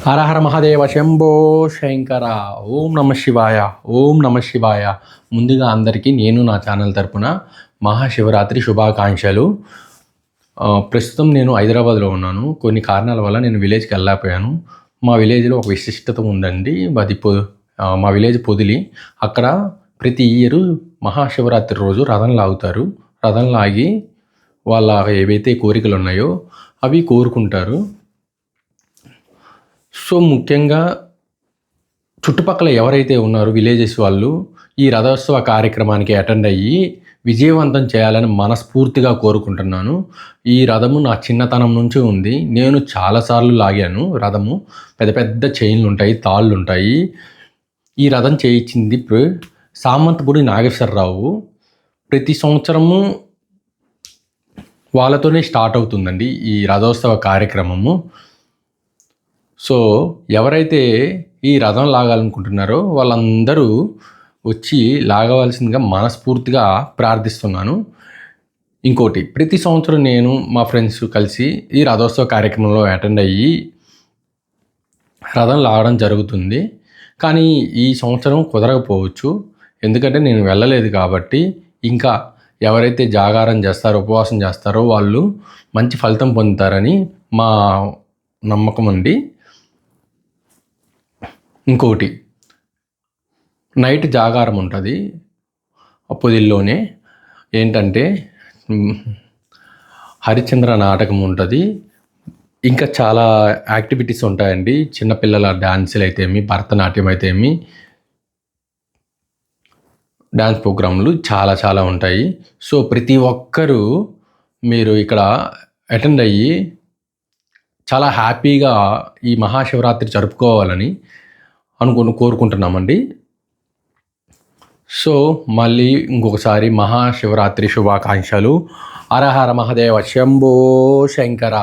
హర హర మహాదేవ శంభో శంకర. ఓం నమ శివాయ. ఓం నమ శివాయ. ముందుగా అందరికీ నేను నా ఛానల్ తరపున మహాశివరాత్రి శుభాకాంక్షలు. ప్రస్తుతం నేను హైదరాబాద్లో ఉన్నాను. కొన్ని కారణాల వల్ల నేను విలేజ్కి వెళ్ళకపోయాను. మా విలేజ్లో ఒక విశిష్టత ఉందండి. అది మా విలేజ్ పొదిలి. అక్కడ ప్రతి ఇయర్ మహాశివరాత్రి రోజు రథం లాగుతారు. రథం లాగి వాళ్ళ ఏవైతే కోరికలు ఉన్నాయో అవి కోరుకుంటారు. సో ముఖ్యంగా చుట్టుపక్కల ఎవరైతే ఉన్నారో విలేజెస్ వాళ్ళు ఈ రథోత్సవ కార్యక్రమానికి అటెండ్ అయ్యి విజయవంతం చేయాలని మనస్ఫూర్తిగా కోరుకుంటున్నాను. ఈ రథము నా చిన్నతనం నుంచి ఉంది. నేను చాలాసార్లు లాగాను రథము. పెద్ద పెద్ద చైన్లు ఉంటాయి, తాళ్ళు ఉంటాయి. ఈ రథం చేయించింది సామంతపూడి నాగేశ్వరరావు. ప్రతి సంవత్సరము వాళ్ళతోనే స్టార్ట్ అవుతుందండి ఈ రథోత్సవ కార్యక్రమము. సో ఎవరైతే ఈ రథం లాగాలనుకుంటున్నారో వాళ్ళందరూ వచ్చి లాగవలసిందిగా మనస్ఫూర్తిగా ప్రార్థిస్తున్నాను. ఇంకోటి, ప్రతి సంవత్సరం నేను మా ఫ్రెండ్స్ కలిసి ఈ రథోత్సవ కార్యక్రమంలో అటెండ్ అయ్యి రథం లాగడం జరుగుతుంది. కానీ ఈ సంవత్సరం కుదరకపోవచ్చు, ఎందుకంటే నేను వెళ్ళలేదు కాబట్టి. ఇంకా ఎవరైతే జాగారం చేస్తారో, ఉపవాసం చేస్తారో వాళ్ళు మంచి ఫలితం పొందుతారని మా నమ్మకం అండి. ఇంకోటి, నైట్ జాగారం ఉంటుంది పొదిల్లోనే. ఏంటంటే హరిశ్చంద్ర నాటకం ఉంటుంది. ఇంకా చాలా యాక్టివిటీస్ ఉంటాయండి. చిన్నపిల్లల డ్యాన్సులు అయితే ఏమి, భరతనాట్యం అయితే ఏమి, డ్యాన్స్ ప్రోగ్రాంలు చాలా చాలా ఉంటాయి. సో ప్రతి ఒక్కరూ మీరు ఇక్కడ అటెండ్ అయ్యి చాలా హ్యాపీగా ఈ మహాశివరాత్రి జరుపుకోవాలని కోరుకుంటున్నామండి. సో మళ్ళీ ఇంకొకసారి మహాశివరాత్రి శుభాకాంక్షలు. హర హర మహాదేవ శంభో శంకర.